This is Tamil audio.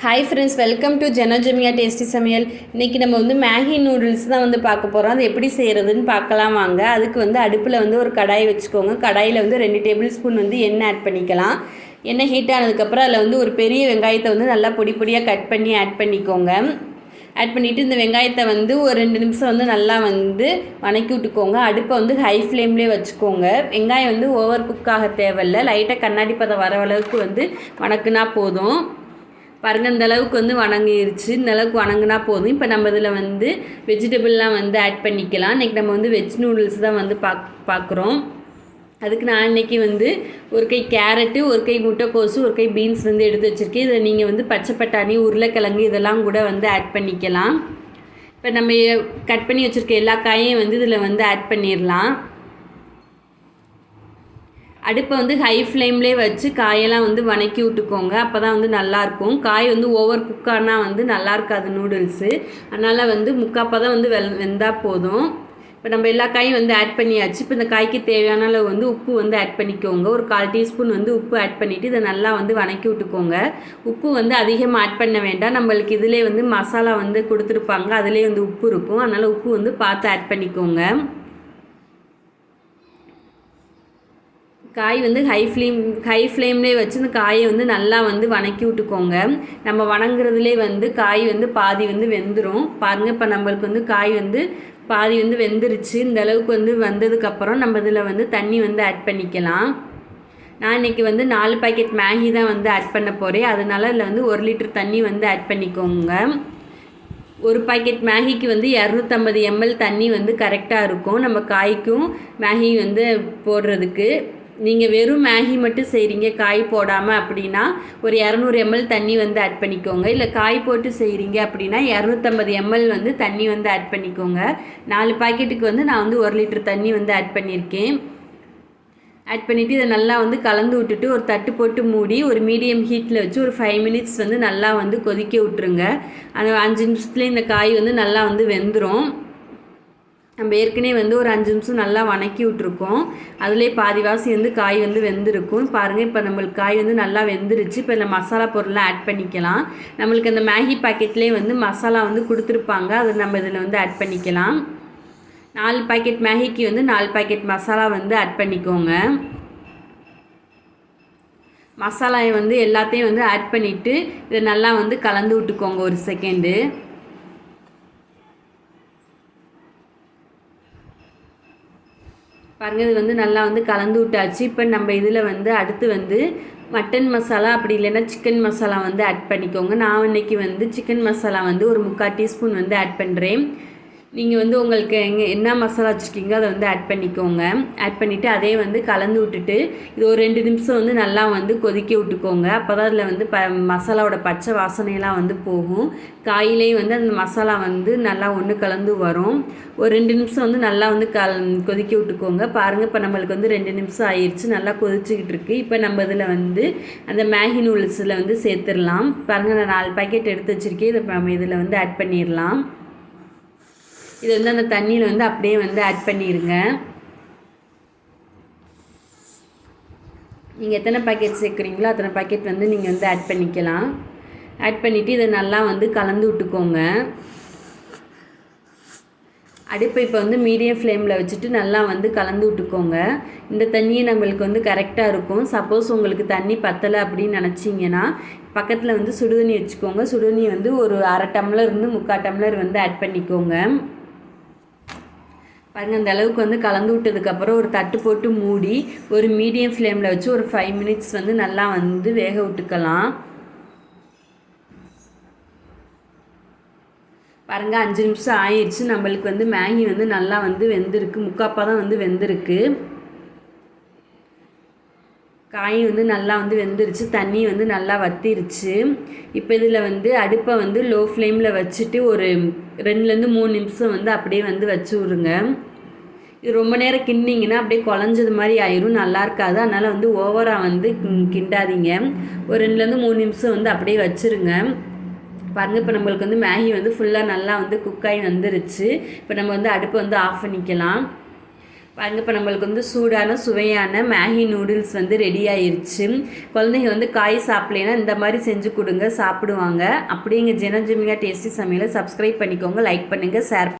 ஹாய் ஃப்ரெண்ட்ஸ், வெல்கம் டு ஜெனோ ஜெமியா டேஸ்டி சமையல். இன்றைக்கி நம்ம வந்து மேகி நூடுல்ஸ் தான் வந்து பார்க்க போகிறோம். அது எப்படி செய்கிறதுன்னு பார்க்கலாம் வாங்க. அதுக்கு வந்து அடுப்பில் வந்து ஒரு கடாய் வச்சுக்கோங்க. கடாயில் வந்து 2 டேபிள் ஸ்பூன் வந்து எண்ணெய் ஆட் பண்ணிக்கலாம். எண்ணெய் ஹீட் ஆனதுக்கப்புறம் அதில் வந்து ஒரு பெரிய வெங்காயத்தை வந்து நல்லா பொடி பொடியாக கட் பண்ணி ஆட் பண்ணிக்கோங்க. ஆட் பண்ணிவிட்டு இந்த வெங்காயத்தை வந்து ஒரு 2 நிமிஷம் வந்து நல்லா வந்து வணக்கி விட்டுக்கோங்க. அடுப்பை வந்து ஹை ஃப்ளேம்லேயே வச்சுக்கோங்க. வெங்காயம் வந்து ஓவர் குக்காக தேவையில்லை, லைட்டாக கண்ணாடி பதம் வர அளவுக்கு வந்து வணக்குனா போதும். பாருங்கள், இந்த அளவுக்கு வந்து வணங்கிருச்சு. இந்த அளவுக்கு வணங்கினா போதும். இப்போ நம்ம இதில் வந்து வெஜிடபிள்லாம் வந்து ஆட் பண்ணிக்கலாம். இன்றைக்கி நம்ம வந்து வெஜ் நூடுல்ஸ் தான் வந்து பார்க்குறோம். அதுக்கு நான் இன்றைக்கி வந்து ஒரு கை கேரட்டு, ஒரு கை முட்டைக்கோசு, ஒரு கை பீன்ஸ் வந்து எடுத்து வச்சுருக்கேன். இதை நீங்கள் வந்து பச்சை பட்டாணி, உருளைக்கிழங்கு இதெல்லாம் கூட வந்து ஆட் பண்ணிக்கலாம். இப்போ நம்ம கட் பண்ணி வச்சுருக்க எல்லா காயையும் வந்து இதில் வந்து ஆட் பண்ணிடலாம். அடுப்பை வந்து ஹை ஃப்ளேம்லேயே வச்சு காயெல்லாம் வந்து வணக்கி விட்டுக்கோங்க. அப்போ தான் வந்து நல்லாயிருக்கும். காய் வந்து ஓவர் குக்கானால் வந்து நல்லா இருக்காது நூடுல்ஸு. அதனால் வந்து முக்காப்போ தான் வந்து வெந்தால் போதும். இப்போ நம்ம எல்லா காயும் வந்து ஆட் பண்ணியாச்சு. இப்போ இந்த காய்க்கு தேவையான அளவு வந்து உப்பு வந்து ஆட் பண்ணிக்கோங்க. ஒரு 1/4 டீஸ்பூன் வந்து உப்பு ஆட் பண்ணிவிட்டு இதை நல்லா வந்து வணக்கி விட்டுக்கோங்க. உப்பு வந்து அதிகமாக ஆட் பண்ண வேண்டாம். நம்மளுக்கு இதிலே வந்து மசாலா வந்து கொடுத்துருப்பாங்க, அதிலே வந்து உப்பு இருக்கும். அதனால் உப்பு வந்து பார்த்து ஆட் பண்ணிக்கோங்க. காய் வந்து ஹை ஃப்ளேம்லேயே வச்சு இந்த காயை வந்து நல்லா வந்து வணக்கி விட்டுக்கோங்க. நம்ம வணங்குறதுலே வந்து காய் வந்து பாதி வந்து வெந்துடும். பாருங்கள், இப்போ நம்மளுக்கு வந்து காய் வந்து பாதி வந்து வெந்துருச்சு. இந்த அளவுக்கு வந்து வந்ததுக்கப்புறம் நம்ம இதில் வந்து தண்ணி வந்து ஆட் பண்ணிக்கலாம். நான் இன்றைக்கி வந்து 4 பாக்கெட் மேகி தான் வந்து ஆட் பண்ண போகிறேன். அதனால இதில் வந்து 1 லிட்டர் தண்ணி வந்து ஆட் பண்ணிக்கோங்க. ஒரு பாக்கெட் மேகிக்கு வந்து 250 ml தண்ணி வந்து கரெக்டாக இருக்கும் நம்ம காய்க்கும் மேகி வந்து போடுறதுக்கு. நீங்கள் வெறும் மேகி மட்டும் செய்கிறீங்க காய் போடாமல் அப்படின்னா ஒரு 200 ml தண்ணி வந்து ஆட் பண்ணிக்கோங்க. இல்லை காய் போட்டு செய்கிறீங்க அப்படின்னா 250 ml வந்து தண்ணி வந்து ஆட் பண்ணிக்கோங்க. 4 பாக்கெட்டுக்கு வந்து நான் வந்து 1 லிட்டர் தண்ணி வந்து ஆட் பண்ணியிருக்கேன். ஆட் பண்ணிவிட்டு இதை நல்லா வந்து கலந்து விட்டுட்டு ஒரு தட்டு போட்டு மூடி ஒரு மீடியம் ஹீட்டில் வச்சு ஒரு 5 மினிட்ஸ் வந்து நல்லா வந்து கொதிக்க விட்டுருங்க. அந்த 5 நிமிஷத்துலேயே இந்த காய் வந்து நல்லா வந்து வெந்துடும். நம்ம ஏற்கனவே வந்து ஒரு 5 நிமிஷம் நல்லா வணக்கி விட்ருக்கோம். அதிலே பாதிவாசி வந்து காய் வந்து வெந்திருக்கும். பாருங்கள், இப்போ நம்மளுக்கு காய் வந்து நல்லா வெந்துருச்சு. இப்போ இந்த மசாலா பொருள்லாம் ஆட் பண்ணிக்கலாம். நம்மளுக்கு அந்த மேகி பாக்கெட்லேயே வந்து மசாலா வந்து கொடுத்துருப்பாங்க, அதை நம்ம இதில் வந்து ஆட் பண்ணிக்கலாம். 4 பாக்கெட் மேகிக்கு வந்து 4 பாக்கெட் மசாலா வந்து ஆட் பண்ணிக்கோங்க. மசாலாவை வந்து எல்லாத்தையும் வந்து ஆட் பண்ணிவிட்டு இதை நல்லா வந்து கலந்து விட்டுக்கோங்க ஒரு செகண்டு. பாருங்கள், இது வந்து நல்லா வந்து கலந்து விட்டாச்சு. இப்போ நம்ம இதில் வந்து அடுத்து வந்து மட்டன் மசாலா அப்படி இல்லைன்னா சிக்கன் மசாலா வந்து ஆட் பண்ணிக்கோங்க. நான் இன்றைக்கி வந்து சிக்கன் மசாலா வந்து ஒரு 3/4 டீஸ்பூன் வந்து ஆட் பண்ணுறேன். நீங்கள் வந்து உங்களுக்கு என்ன மசாலா வச்சுருக்கீங்களோ அதை வந்து ஆட் பண்ணிக்கோங்க. ஆட் பண்ணிவிட்டு அதே வந்து கலந்து விட்டுட்டு இது ஒரு 2 நிமிஷம் வந்து நல்லா வந்து கொதிக்க விட்டுக்கோங்க. அப்போ தான் அதில் வந்து மசாலாவோட பச்சை வாசனையெல்லாம் வந்து போகும். காயிலே வந்து அந்த மசாலா வந்து நல்லா ஒன்று கலந்து வரும். ஒரு 2 நிமிஷம் வந்து நல்லா வந்து கொதிக்க விட்டுக்கோங்க. பாருங்கள், இப்போ நம்மளுக்கு வந்து 2 நிமிஷம் ஆயிடுச்சு, நல்லா கொதிச்சுக்கிட்டு இருக்குது. இப்போ நம்ம இதில் வந்து அந்த மேகி நூடுல்ஸில் வந்து சேர்த்துடலாம். பாருங்கள், நான் 4 பாக்கெட் எடுத்து வச்சுருக்கேன். இதை நம்ம இதில் வந்து ஆட் பண்ணிடலாம். இது வந்து அந்த தண்ணியில் வந்து அப்படியே வந்து ஆட் பண்ணிடுங்க. நீங்கள் எத்தனை பாக்கெட் சேர்க்குறீங்களோ அத்தனை பாக்கெட் வந்து நீங்கள் வந்து ஆட் பண்ணிக்கலாம். ஆட் பண்ணிவிட்டு இதை நல்லா வந்து கலந்து விட்டுக்கோங்க. அடுப்பை இப்போ வந்து மீடியம் ஃப்ளேமில் வச்சுட்டு நல்லா வந்து கலந்து விட்டுக்கோங்க. இந்த தண்ணியை நம்மளுக்கு வந்து கரெக்டாக இருக்கும். சப்போஸ் உங்களுக்கு தண்ணி பத்தலை அப்படின்னு நினச்சிங்கன்னா பக்கத்தில் வந்து சுடுதண்ணி வச்சுக்கோங்க. சுடுதண்ணி வந்து ஒரு 1/2 டம்ளர் இருந்து 3/4 டம்ளர் வந்து ஆட் பண்ணிக்கோங்க. பாருங்கள், அந்த அளவுக்கு வந்து கலந்து விட்டதுக்கப்புறம் ஒரு தட்டு போட்டு மூடி ஒரு மீடியம் ஃப்ளேமில் வச்சு ஒரு 5 மினிட்ஸ் வந்து நல்லா வந்து வேக விட்டுக்கலாம். பாருங்கள், 5 நிமிஷம் ஆயிடுச்சு. நம்மளுக்கு வந்து மேகி வந்து நல்லா வந்து வெந்திருக்கு. முக்காப்பா தான் வந்து வெந்திருக்கு. காய் வந்து நல்லா வந்து வெந்துருச்சு. தண்ணி வந்து நல்லா வத்திருச்சு. இப்போ இதில் வந்து அடுப்பை வந்து லோ ஃப்ளேமில் வச்சுட்டு ஒரு 2லேருந்து 3 நிமிஷம் வந்து அப்படியே வந்து வச்சு விடுங்க. இது ரொம்ப நேரம் கிண்டிங்கன்னா அப்படியே குழஞ்சது மாதிரி ஆயிரும், நல்லா இருக்காது. அதனால் வந்து ஓவராக வந்து கிண்டாதீங்க. ஒரு 2லேருந்து 3 நிமிஷம் வந்து அப்படியே வச்சுருங்க. பாருங்கள், இப்போ நம்மளுக்கு வந்து மேகி வந்து ஃபுல்லாக நல்லா வந்து குக்காகி வந்துருச்சு. இப்போ நம்ம வந்து அடுப்பை வந்து ஆஃப் பண்ணிக்கலாம். பாருங்க இப்போ நம்மளுக்கு வந்து சூடான சுவையான மேகி நூடுல்ஸ் வந்து ரெடி ஆயிருச்சு. குழந்தைங்க வந்து காய் சாப்பிடலைன்னா இந்த மாதிரி செஞ்சு கொடுங்க, சாப்பிடுவாங்க. அப்படியே எங்கள் ஜெமிகா டேஸ்டி சமையலை சப்ஸ்கிரைப் பண்ணிக்கோங்க, லைக் பண்ணுங்கள், ஷேர்